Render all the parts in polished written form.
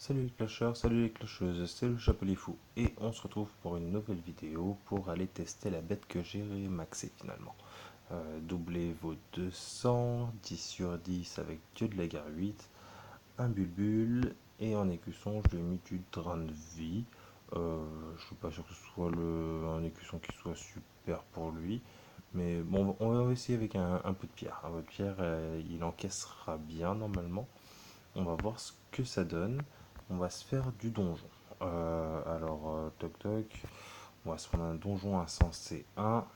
Salut les clocheurs, salut les clocheuses, c'est le Chapelier Fou et on se retrouve pour une nouvelle vidéo pour aller tester la bête que j'ai maxée finalement. Doublez vos 200, 10 sur 10 avec Dieu de la guerre 8, un bulbule et en écusson je lui ai mis du drain de vie. Je suis pas sûr que ce soit un écusson qui soit super pour lui, mais bon on va essayer avec un pot de pierre. Un pot de pierre il encaissera bien normalement. On va voir ce que ça donne. On va se faire du donjon. Toc toc. On va se prendre un donjon insensé 1.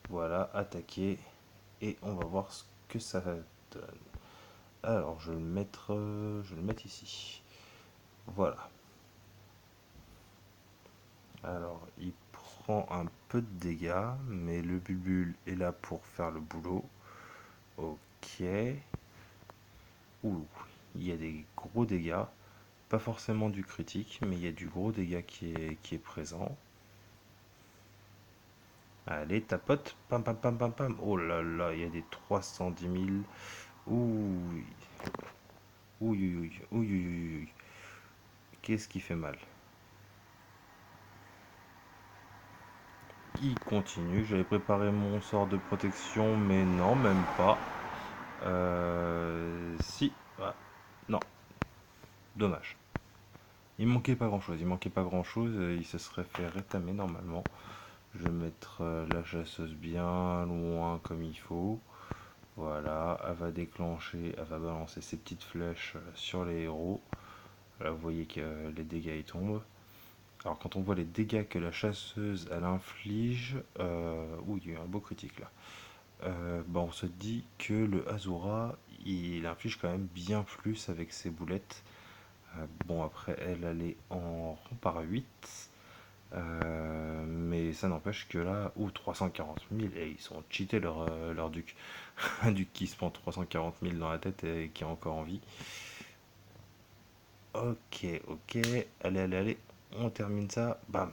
Voilà, attaquer. Et on va voir ce que ça donne. Alors, je vais le mettre ici. Voilà. Alors, il prend un peu de dégâts, mais le bulbule est là pour faire le boulot. Ok. Ouh, il y a des gros dégâts. Pas forcément du critique, mais il y a du gros dégât qui est présent. Allez, tapote. Pam, pam, pam, pam, pam. Oh là là, il y a des 310 000. Ouh. Ouh, ouh, ouh, ouh. Qu'est-ce qui fait mal? Il continue. J'avais préparé mon sort de protection, mais non, même pas. Si. Ah, non, dommage. Il manquait pas grand-chose. Il manquait pas grand-chose. Il se serait fait rétamer normalement. Je vais mettre la chasseuse bien loin comme il faut. Voilà, elle va déclencher, elle va balancer ses petites flèches sur les héros. Là, vous voyez que les dégâts ils tombent. Alors, quand on voit les dégâts que la chasseuse elle inflige, ouh, il y a eu un beau critique là. On se dit que le Azura il inflige quand même bien plus avec ses boulettes. Bon, après, elle est en rang par 8. Mais ça n'empêche que là, 340 000, et ils sont cheatés leur duc. Un duc qui se prend 340 000 dans la tête et qui est encore en vie. Ok, ok, allez, allez, allez, on termine ça, bam.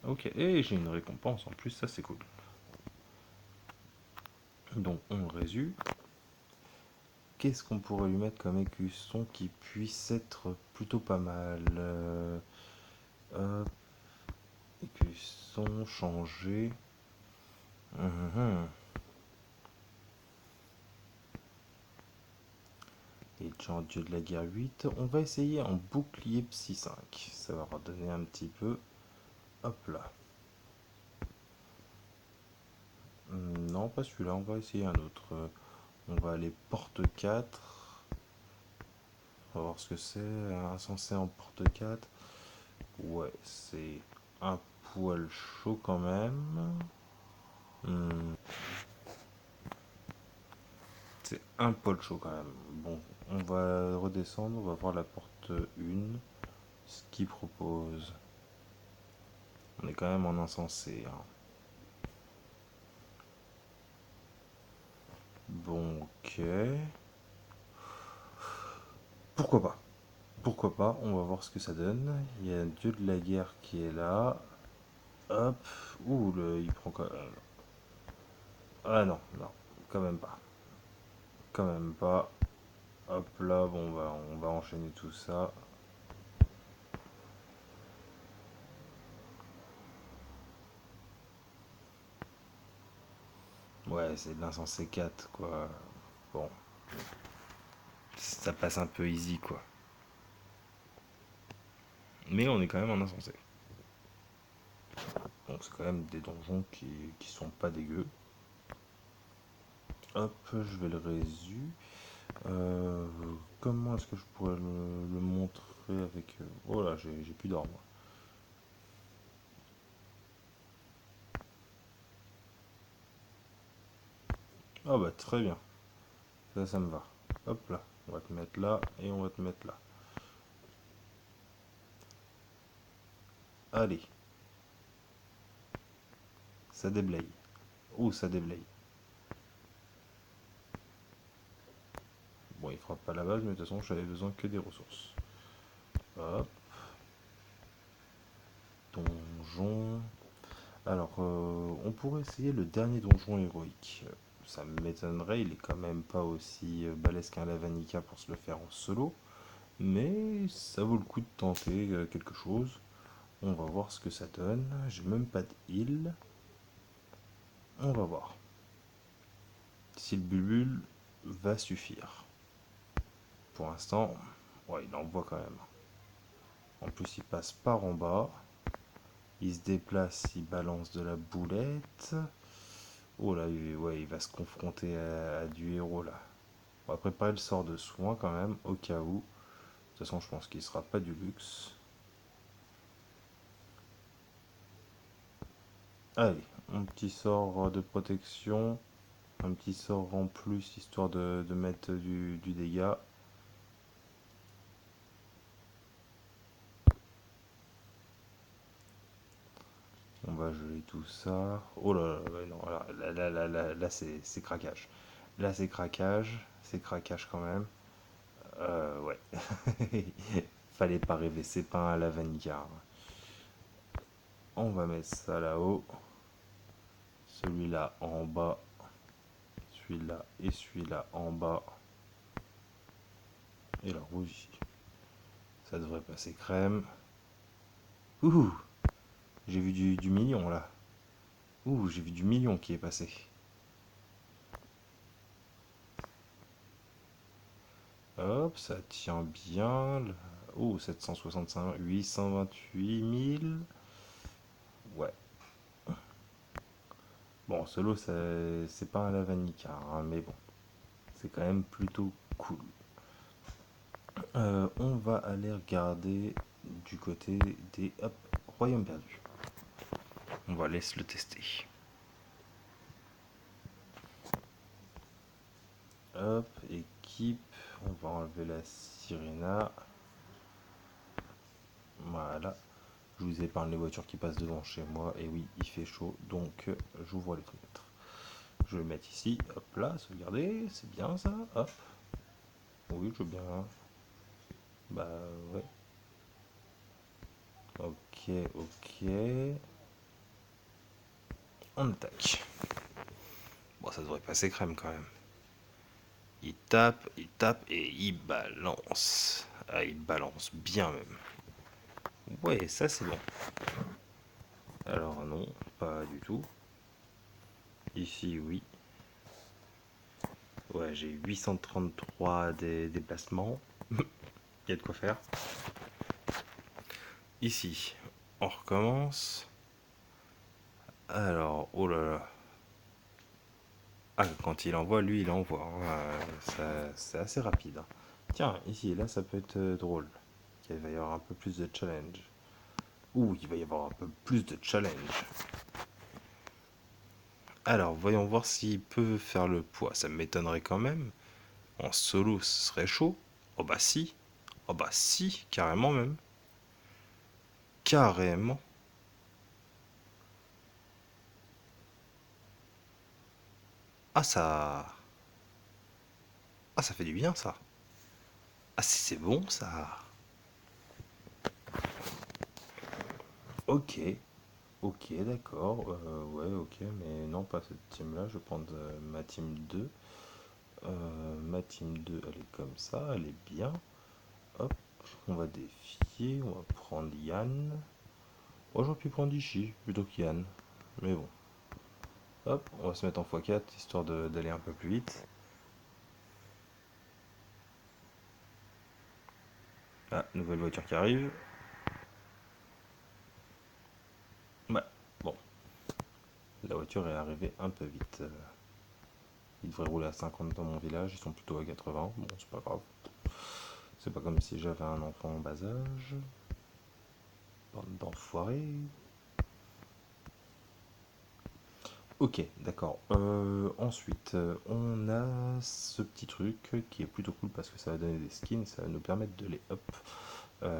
Ok, et j'ai une récompense en plus, ça c'est cool. Donc on résume. Qu'est-ce qu'on pourrait lui mettre comme écusson qui puisse être plutôt pas mal Hop, écusson, changer. Mhm. Et genre dieu de la guerre 8. On va essayer en bouclier psy 5. Ça va redonner un petit peu. Hop là. Non, pas celui-là, on va essayer un autre. On va aller porte 4. On va voir ce que c'est. Insensé en porte 4. Ouais, c'est un poil chaud quand même. Hmm, c'est un poil chaud quand même. Bon, on va redescendre. On va voir la porte 1. Ce qu'il propose. On est quand même en insensé, hein. Bon, ok. Pourquoi pas? Pourquoi pas? On va voir ce que ça donne. Il y a un dieu de la guerre qui est là. Hop. Ouh, il prend quand même. Ah non, non, quand même pas. Quand même pas. Hop là, bon, on va enchaîner tout ça. Ouais, c'est de l'insensé 4, quoi. Bon, ça passe un peu easy, quoi. Mais on est quand même en insensé. Donc c'est quand même des donjons qui sont pas dégueux. Hop, je vais le résu. Euh, Comment est-ce que je pourrais le montrer avec... Oh là, j'ai plus d'or, moi. Ah bah très bien, ça me va. Hop là, on va te mettre là et on va te mettre là. Allez, ça déblaye. Ouh, ça déblaye. Bon, il fera pas la base, mais de toute façon, j'avais besoin que des ressources. Hop, donjon. Alors, on pourrait essayer le dernier donjon héroïque. Ça m'étonnerait, il est quand même pas aussi balèze qu'un Lavanica pour se le faire en solo. Mais ça vaut le coup de tenter quelque chose. On va voir ce que ça donne. J'ai même pas de heal. On va voir si le bulbul va suffire. Pour l'instant, ouais, il envoie quand même. En plus, il passe par en bas. Il se déplace, il balance de la boulette. Oh là, ouais, il va se confronter à du héros là. On va préparer le sort de soin quand même, au cas où. De toute façon, je pense qu'il sera pas du luxe. Allez, un petit sort de protection. Un petit sort en plus, histoire de mettre du dégât. On va geler tout ça. Oh là là, ouais, non, là, c'est craquage. Là, c'est craquage. C'est craquage quand même. Ouais. Fallait pas rêver, c'est pas un Lavangar. On va mettre ça là-haut. Celui-là en bas. Celui-là et celui-là en bas. Et la rouge ici. Ça devrait passer crème. Ouh, j'ai vu du million là. Ouh, j'ai vu du million qui est passé. Hop, ça tient bien. Oh, 765, 828 000. Ouais. Bon, ce lot, c'est pas un Lavanica, hein, mais bon, c'est quand même plutôt cool. On va aller regarder du côté des hop, Royaume perdu. On va laisser le tester. Hop, équipe. On va enlever la Sirena. Voilà. Je vous épargne les voitures qui passent devant chez moi. Et oui, il fait chaud, donc j'ouvre les fenêtres. Je vais le mettre ici. Hop là, sauvegarder. C'est bien ça. Hop. Oui, je veux bien. Bah ouais. Ok, ok. On attaque. Bon, ça devrait passer crème quand même. Il tape et il balance. Ah, il balance bien même. Ouais, ça c'est bon. Alors non, pas du tout. Ici, oui. Ouais, j'ai 833 des déplacements. Il y a de quoi faire. Ici, on recommence. Alors, oh là là. Ah, quand il envoie, lui, il envoie, hein. C'est assez rapide, hein. Tiens, ici, là, ça peut être drôle. Il va y avoir un peu plus de challenge. Ouh, il va y avoir un peu plus de challenge. Alors, voyons voir s'il peut faire le poids. Ça m'étonnerait quand même. En solo, ce serait chaud. Oh bah si. Oh bah si, carrément même. Carrément. Ah ça... Ah ça fait du bien ça. Ah c'est bon ça. Ok. Ok, d'accord. Ouais, ok, mais non, pas cette team-là. Je vais prendre ma team 2. Ma team 2, elle est comme ça, elle est bien. Hop, on va défier, on va prendre Yann. Oh, j'aurais pu prendre Ishii plutôt que Yann. Mais bon. Hop, on va se mettre en x4 histoire d'aller un peu plus vite. Ah, nouvelle voiture qui arrive. Ouais, bon, la voiture est arrivée un peu vite. Ils devraient rouler à 50 dans mon village, ils sont plutôt à 80. Bon, c'est pas grave. C'est pas comme si j'avais un enfant en bas âge. Bande d'enfoirés. Ok, d'accord. Ensuite, on a ce petit truc qui est plutôt cool parce que ça va donner des skins, ça va nous permettre de les up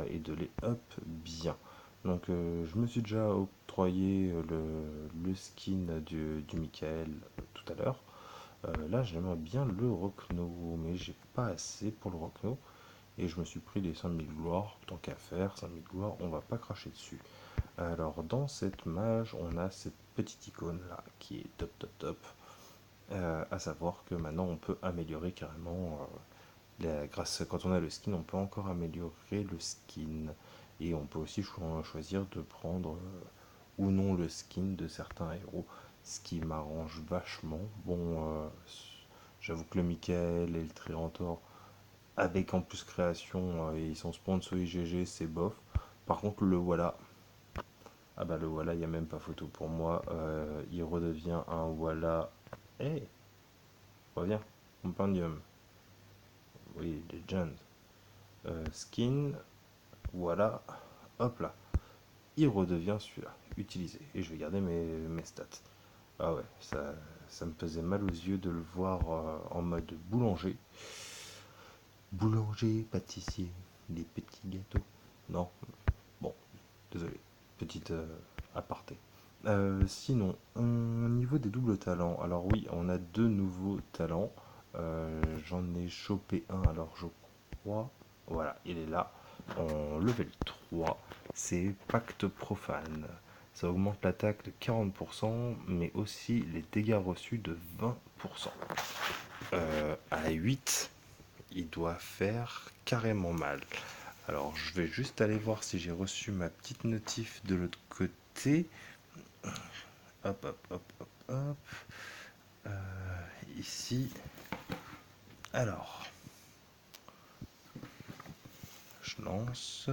et de les up bien. Donc, je me suis déjà octroyé le skin du Michael tout à l'heure. Là, j'aimerais bien le Rockno, mais j'ai pas assez pour le Rockno. Et je me suis pris les 5000 gloires, tant qu'à faire, 5000 gloires, on va pas cracher dessus. Alors, dans cette mage, on a cette petite icône là qui est top top top. À savoir que maintenant on peut améliorer carrément Quand on a le skin, on peut encore améliorer le skin. Et on peut aussi choisir de prendre ou non le skin de certains héros, ce qui m'arrange vachement. Bon, j'avoue que le Michael et le Triantor, avec en plus création, et ils sont sponsors IGG, c'est bof. Par contre, le voilà. Ah bah le voilà, il n'y a même pas photo pour moi. Il redevient un voilà. Eh, hey, reviens, compendium. Oui, Legend. Skin, voilà. Hop là. Il redevient celui-là. Utilisé. Et je vais garder mes stats. Ah ouais, ça me faisait mal aux yeux de le voir en mode boulanger. Boulanger, pâtissier, les petits gâteaux. Non, bon, désolé. Petite aparté. Sinon, au niveau des doubles talents, alors oui, on a deux nouveaux talents. J'en ai chopé un, alors je crois. Voilà, il est là. En level 3, c'est Pacte Profane. Ça augmente l'attaque de 40%, mais aussi les dégâts reçus de 20%. À 8, il doit faire carrément mal. Alors, je vais juste aller voir si j'ai reçu ma petite notif de l'autre côté. Hop, hop, hop, hop, hop. Ici. Alors, je lance.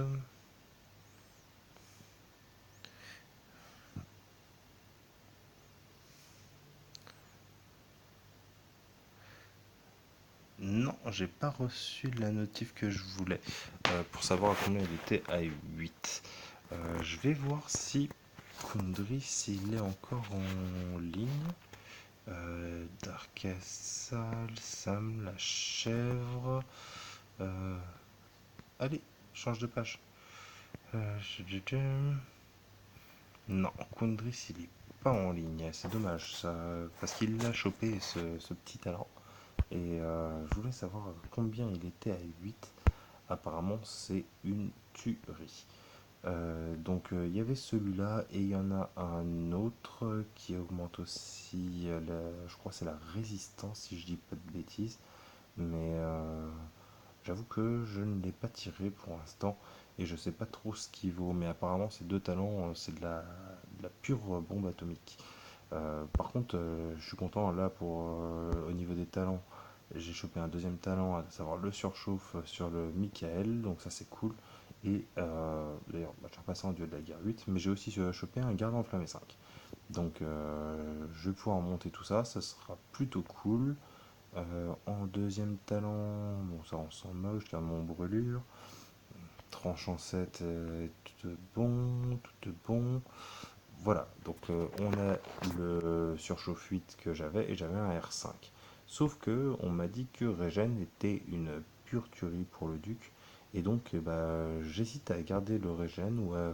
Non, j'ai pas reçu la notif que je voulais pour savoir à combien il était à 8. Je vais voir si Kundry, s'il est encore en ligne. Darkassal, Sam, la chèvre. Euh, Allez, change de page. Non, Kundry, il est pas en ligne. C'est dommage, ça, parce qu'il l'a chopé, ce petit talent. Et je voulais savoir combien il était à 8. Apparemment, c'est une tuerie. Donc, il y avait celui-là et il y en a un autre qui augmente aussi, je crois que c'est la résistance si je dis pas de bêtises. Mais j'avoue que je ne l'ai pas tiré pour l'instant et je sais pas trop ce qu'il vaut. Mais apparemment, ces deux talents, c'est de la pure bombe atomique. Par contre, je suis content là au niveau des talents. J'ai chopé un deuxième talent, à savoir le surchauffe sur le Michael, donc ça c'est cool. Et d'ailleurs, je vais repasser en duel de la guerre 8, mais j'ai aussi chopé un garde enflammé 5. Donc je vais pouvoir monter tout ça, ça sera plutôt cool. En deuxième talent, bon ça on s'en moque, je garde mon brûlure. Tranchant 7, tout bon, tout bon. Voilà, donc on a le surchauffe 8 que j'avais et j'avais un R5. Sauf que on m'a dit que Regen était une pure tuerie pour le duc. Et donc bah, j'hésite à garder le Regen ou à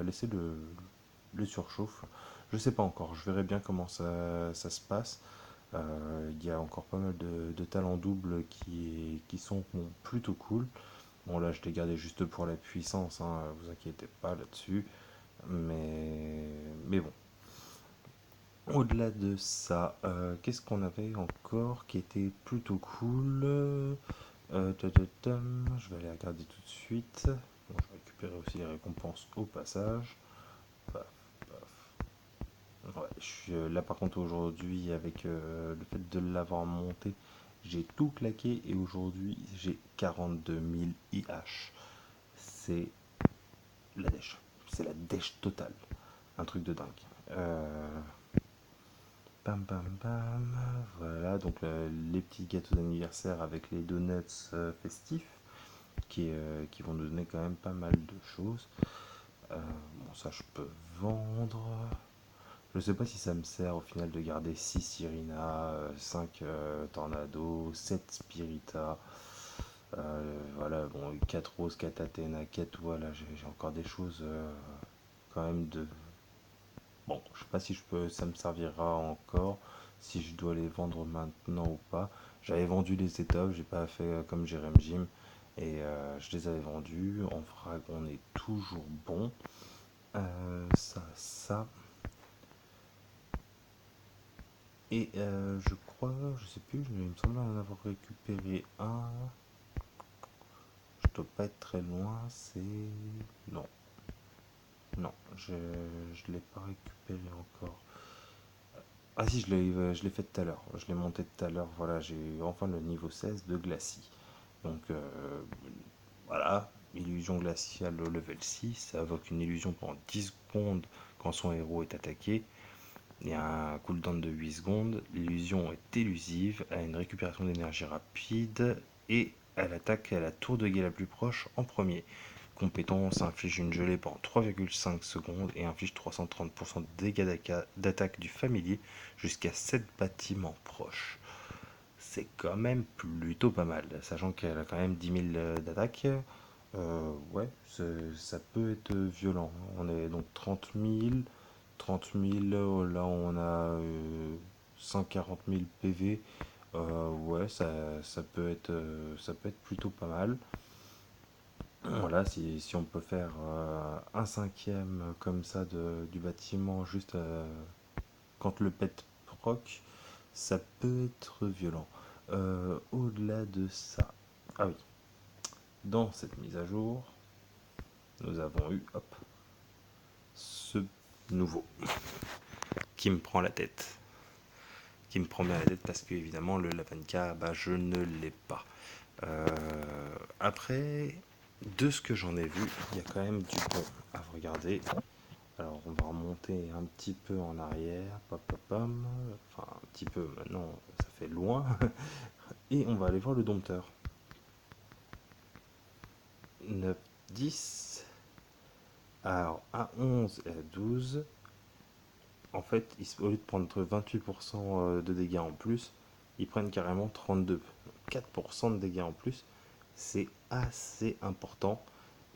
laisser le surchauffe. Je sais pas encore, je verrai bien comment ça se passe. Il y a encore pas mal de talents doubles qui sont bon, plutôt cool. Bon là je l'ai gardé juste pour la puissance, hein, vous inquiétez pas là-dessus. Mais bon. Au-delà de ça, qu'est-ce qu'on avait encore qui était plutôt cool? Je vais aller regarder tout de suite. Bon, je vais récupérer aussi les récompenses au passage. Paf, paf. Ouais, je suis là par contre aujourd'hui avec le fait de l'avoir monté, j'ai tout claqué et aujourd'hui j'ai 42 000 IH. C'est la dèche. C'est la dèche totale. Un truc de dingue. Euh, Pam pam pam. Voilà, donc les petits gâteaux d'anniversaire avec les donuts festifs qui vont nous donner quand même pas mal de choses. Bon, ça je peux vendre. Je sais pas si ça me sert au final de garder 6 Irina, 5 Tornado, 7 Spirita. Voilà, bon, 4 Roses, 4 Athéna, 4 voilà, j'ai encore des choses quand même de. Bon, je sais pas si ça me servira encore, si je dois les vendre maintenant ou pas. J'avais vendu les étoffes, j'ai pas fait comme Jérém Jim et je les avais vendus. En frag, on est toujours bon. Ça. Et je crois, je sais plus, il me semble en avoir récupéré un. Je dois pas être très loin, c'est... Non, non, je l'ai pas récupéré encore. Ah si, je l'ai fait tout à l'heure. Je l'ai monté tout à l'heure. Voilà, j'ai eu enfin le niveau 16 de Glacie. Donc voilà, illusion glaciale au level 6. Ça invoque une illusion pendant 10 secondes quand son héros est attaqué. Il y a un cooldown de 8 secondes. L'illusion est élusive, a une récupération d'énergie rapide et elle attaque à la tour de guet la plus proche en premier. Compétence inflige une gelée pendant 3,5 secondes et inflige 330% de dégâts d'attaque du familier jusqu'à 7 bâtiments proches. C'est quand même plutôt pas mal, sachant qu'elle a quand même 10 000 d'attaque. Ouais, ça peut être violent. On est donc 30 000. 30 000, là on a 140 000 PV. Ouais, ça peut être plutôt pas mal. Voilà, si on peut faire un cinquième comme ça du bâtiment juste quand le pet proc, ça peut être violent. Au-delà de ça, ah oui, dans cette mise à jour, nous avons eu hop, ce nouveau qui me prend la tête. Qui me prend bien la tête parce que évidemment le Lavanka, bah, je ne l'ai pas. Euh, Après, de ce que j'en ai vu, il y a quand même du bon à regarder. Alors on va remonter un petit peu en arrière, enfin un petit peu maintenant, ça fait loin, et on va aller voir le dompteur. 9, 10, alors à 11 et à 12, en fait, au lieu de prendre 28% de dégâts en plus, ils prennent carrément 32. 4% de dégâts en plus, c'est assez important.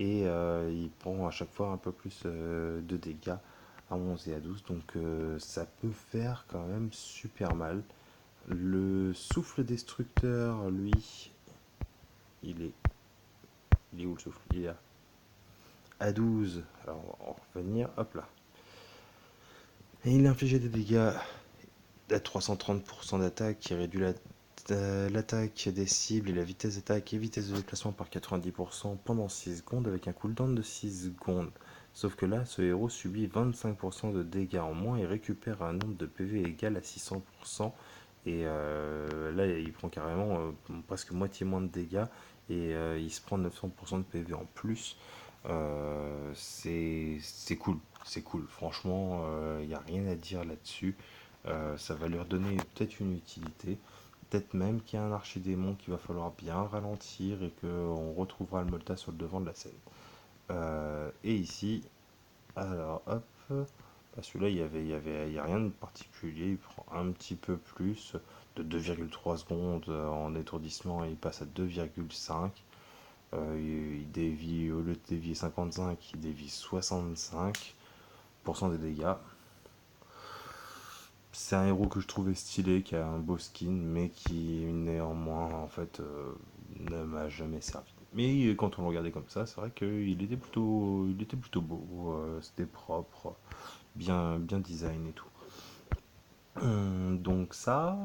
Et il prend à chaque fois un peu plus de dégâts à 11 et à 12. Donc ça peut faire quand même super mal. Le souffle destructeur, lui, il est, il est où le souffle? Il est à 12. Alors on va revenir, hop là. Et il a infligé des dégâts à 330% d'attaque qui réduit l'attaque des cibles et la vitesse d'attaque et vitesse de déplacement par 90% pendant 6 secondes avec un cooldown de 6 secondes. Sauf que là, ce héros subit 25% de dégâts en moins et récupère un nombre de PV égal à 600%. Et là, il prend carrément presque moitié moins de dégâts et il se prend 900% de PV en plus. C'est cool, c'est cool. Franchement, il n'y a rien à dire là-dessus. Ça va leur donner peut-être une utilité. Peut-être même qu'il y a un archidémon qu'il va falloir bien ralentir et qu'on retrouvera le Molta sur le devant de la scène. Et ici, alors hop, bah, celui-là il y a rien de particulier. Il prend un petit peu plus de 2,3 secondes en étourdissement et il passe à 2,5. Il dévie, au lieu de dévier 55, il dévie 65% des dégâts. C'est un héros que je trouvais stylé, qui a un beau skin, mais qui néanmoins en fait ne m'a jamais servi. Mais quand on le regardait comme ça, c'est vrai il était plutôt beau, c'était propre, bien design et tout. Donc ça.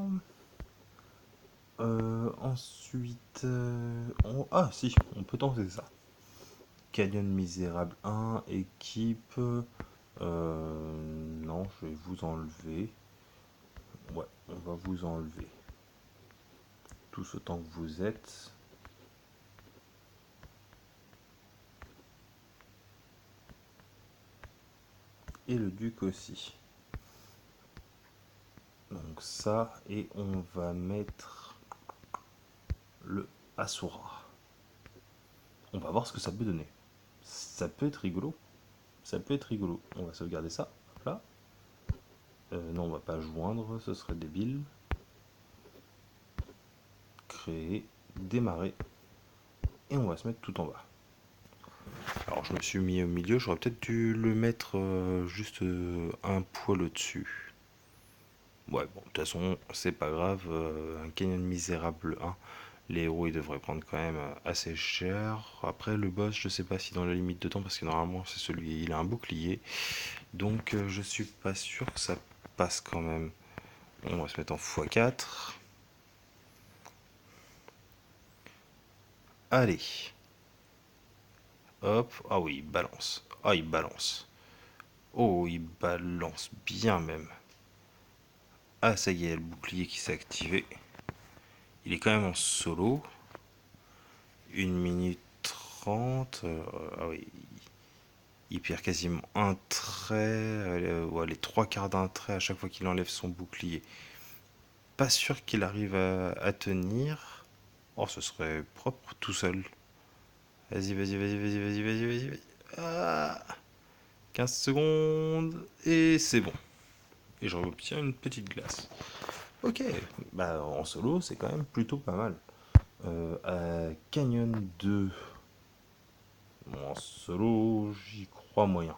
Ensuite, ah si, on peut tenter ça. Canyon Misérable 1, équipe. Non, je vais vous enlever. Ouais, on va vous enlever tous autant que vous êtes. Et le duc aussi. Donc ça, et on va mettre le Asura. On va voir ce que ça peut donner. Ça peut être rigolo. Ça peut être rigolo. On va sauvegarder ça. Là. Non, on va pas joindre, ce serait débile. Créer, démarrer. Et on va se mettre tout en bas. Alors je me suis mis au milieu, j'aurais peut-être dû le mettre juste un poil au-dessus. Ouais, bon, de toute façon, c'est pas grave. Un Canyon Misérable 1, les héros ils devraient prendre quand même assez cher. Après, le boss, je sais pas si dans la limite de temps, parce que normalement, c'est celui, il a un bouclier. Donc, je suis pas sûr que ça passe quand même. On va se mettre en x4. Allez. Hop. Ah oui, il balance. Ah, il balance. Oh, il balance bien même. Ah, ça y est, le bouclier qui s'est activé. Il est quand même en solo. 1 minute 30. Ah oui. Il perd quasiment un trait. Ouais, les trois quarts d'un trait à chaque fois qu'il enlève son bouclier. Pas sûr qu'il arrive à tenir. Oh, ce serait propre tout seul. Vas-y, vas-y, vas-y, vas-y, vas-y, vas-y, vas-y. Ah, 15 secondes. Et c'est bon. Et je obtiens une petite glace. Ok, bah en solo, c'est quand même plutôt pas mal. Canyon 2. Bon, en solo, j'y crois moyen.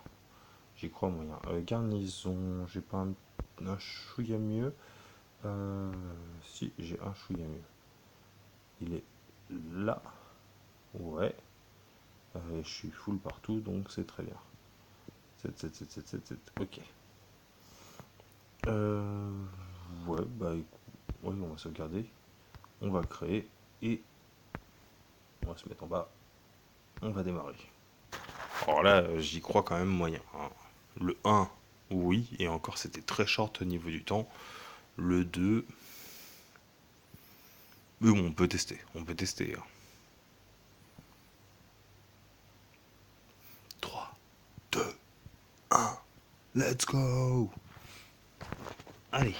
J'y crois moyen. Garnison, j'ai pas un chouïa mieux. Si, j'ai un chouïa mieux. Il est là. Ouais. Je suis full partout, donc c'est très bien. 7, 7, 7, 7, 7, 7. Ok. Euh, ouais, bah écoute, ouais, on va sauvegarder. On va créer et on va se mettre en bas. On va démarrer. Alors là, j'y crois quand même moyen, hein. Le 1, oui, et encore c'était très short au niveau du temps. Le 2, mais bon, on peut tester, on peut tester, hein. 3, 2, 1, let's go. Allez,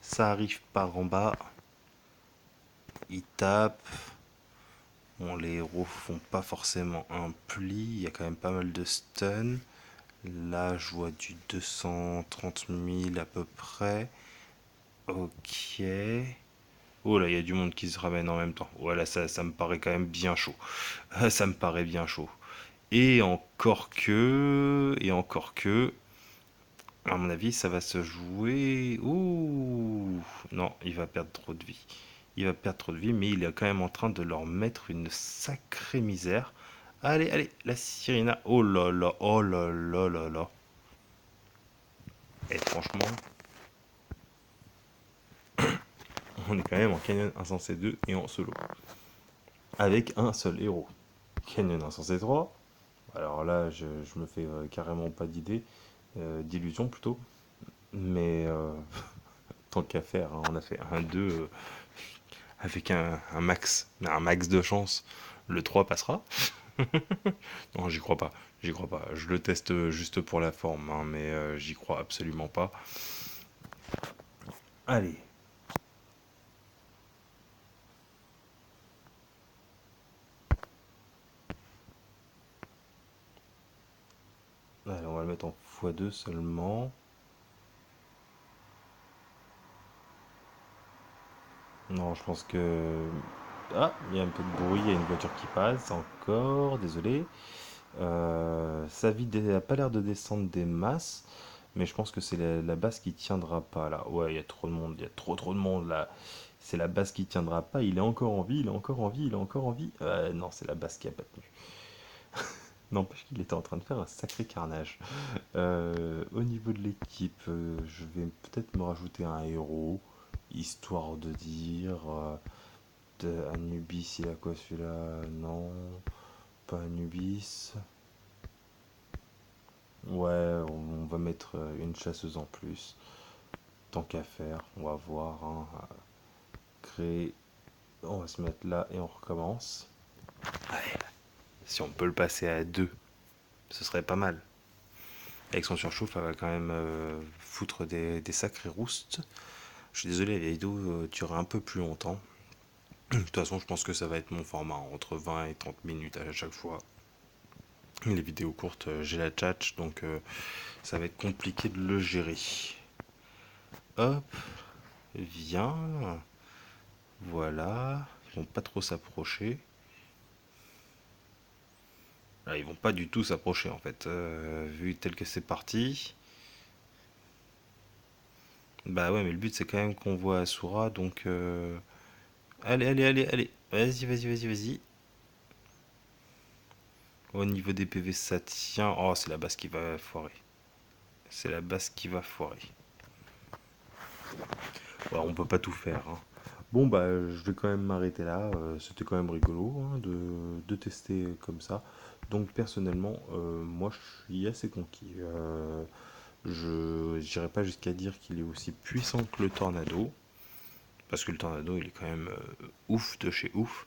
ça arrive par en bas, il tape. Bon, les héros font pas forcément un pli, il y a quand même pas mal de stun. Là, je vois du 230 000 à peu près. Ok. Oh là, il y a du monde qui se ramène en même temps. Voilà, ça me paraît quand même bien chaud. Ça me paraît bien chaud. Et encore que, à mon avis, ça va se jouer. Ouh, non, il va perdre trop de vie. Il va perdre trop de vie, mais il est quand même en train de leur mettre une sacrée misère. Allez, allez, la Sirena. Oh là là, oh là là là là. Et franchement, on est quand même en Canyon Insensé 2 et en solo. Avec un seul héros. Canyon Insensé 3. Alors là, je me fais carrément pas d'idée. D'illusion plutôt. Mais tant qu'à faire, hein, on a fait un 2 avec un max de chance. Le 3 passera. Non, j'y crois pas. J'y crois pas. Je le teste juste pour la forme, hein, mais j'y crois absolument pas. Allez. Allez, on va le mettre en x2 seulement. Non, je pense que... Ah, il y a un peu de bruit, il y a une voiture qui passe encore, désolé. Sa vie n'a pas l'air de descendre des masses, mais je pense que c'est la base qui tiendra pas là. Ouais, il y a trop de monde, il y a trop de monde là. C'est la base qui tiendra pas. Il est encore en vie, il est encore en vie, il est encore en vie. Non, c'est la base qui a pas tenu. N'empêche qu'il était en train de faire un sacré carnage. Au niveau de l'équipe, je vais peut-être me rajouter un héros, histoire de dire. Anubis, il a quoi celui-là? Non, pas Anubis. Ouais, on va mettre une chasseuse en plus. Tant qu'à faire, on va voir, hein, créer. On va se mettre là et on recommence. Ouais, si on peut le passer à 2, ce serait pas mal. Avec son surchauffe, elle va quand même foutre des sacrés roustes. Je suis désolé, la vidéo durera un peu plus longtemps. De toute façon, je pense que ça va être mon format, entre 20 et 30 minutes à chaque fois. Les vidéos courtes, j'ai la tchatch, donc ça va être compliqué de le gérer. Hop, viens. Voilà. Ils vont pas trop s'approcher. Là, ils vont pas du tout s'approcher en fait. Vu tel que c'est parti. Bah ouais, mais le but c'est quand même qu'on voit Asura, donc... Allez, allez, allez, allez. Vas-y, vas-y, vas-y, vas-y. Au niveau des PV, ça tient. Oh, c'est la base qui va foirer. C'est la base qui va foirer. Voilà, on peut pas tout faire, hein. Bon, bah, je vais quand même m'arrêter là. C'était quand même rigolo, hein, de tester comme ça. Donc, personnellement, moi, je suis assez conquis. Je n'irai pas jusqu'à dire qu'il est aussi puissant que le Tornado, parce que le Tornado, il est quand même ouf de chez ouf.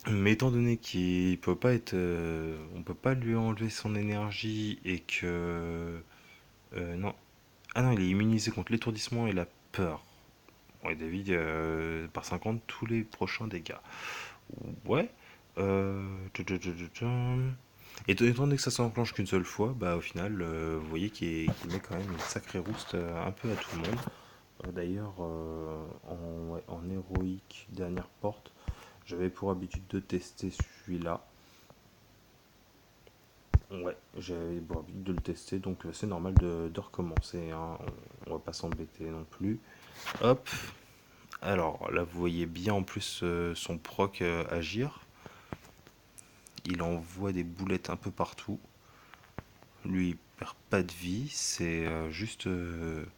Mais étant donné qu'il peut pas être, on peut pas lui enlever son énergie et que, non, ah non, il est immunisé contre l'étourdissement et la peur. Ouais, David, par 50 tous les prochains dégâts. Ouais. Et étant donné que ça s'enclenche qu'une seule fois, bah au final, vous voyez qu'il met quand même une sacrée rouste un peu à tout le monde. D'ailleurs, ouais, en héroïque, dernière porte, j'avais pour habitude de tester celui-là. Ouais, j'avais pour habitude de le tester, donc c'est normal de recommencer, hein. On va pas s'embêter non plus. Hop. Alors là, vous voyez bien en plus son proc agir. Il envoie des boulettes un peu partout. Lui, il perd pas de vie. C'est juste le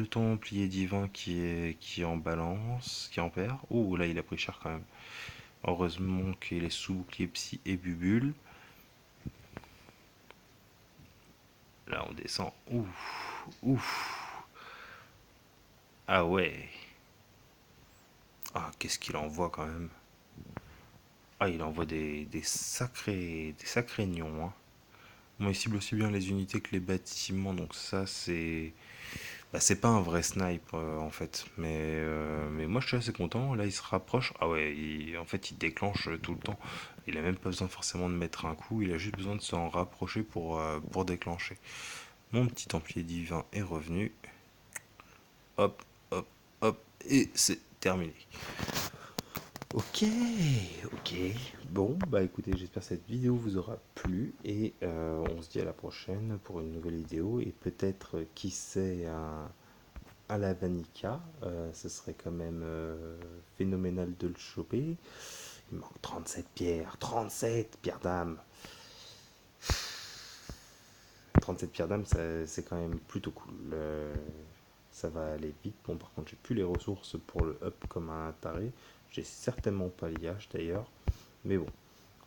Templier divin qui est en balance, qui en perd. Ouh, là, il a pris cher quand même. Heureusement qu'il est sous bouclier psy et bubule. Là, on descend. Ouf, ouf. Ah ouais. Ah, qu'est-ce qu'il envoie quand même. Ah, il envoie des sacrés nions, hein. Bon, il cible aussi bien les unités que les bâtiments, donc ça, c'est pas un vrai snipe en fait. Mais moi, je suis assez content. Là, il se rapproche. Ah ouais, en fait, il déclenche tout le temps. Il a même pas besoin forcément de mettre un coup, il a juste besoin de s'en rapprocher pour déclencher. Mon petit Templier divin est revenu. Hop, hop, hop, et c'est terminé. Ok, ok. Bon, bah écoutez, j'espère que cette vidéo vous aura plu et on se dit à la prochaine pour une nouvelle vidéo et peut-être, qui sait, un Lavanica. Ce serait quand même phénoménal de le choper. Il manque 37 pierres, 37 pierres d'âme. 37 pierres d'âme, c'est quand même plutôt cool. Ça va aller vite. Bon, par contre, j'ai plus les ressources pour le up comme un taré. J'ai certainement pas l'IH d'ailleurs. Mais bon,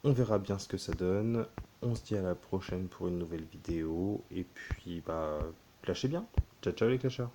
on verra bien ce que ça donne. On se dit à la prochaine pour une nouvelle vidéo. Et puis, bah, clashez bien. Ciao, ciao les clasheurs.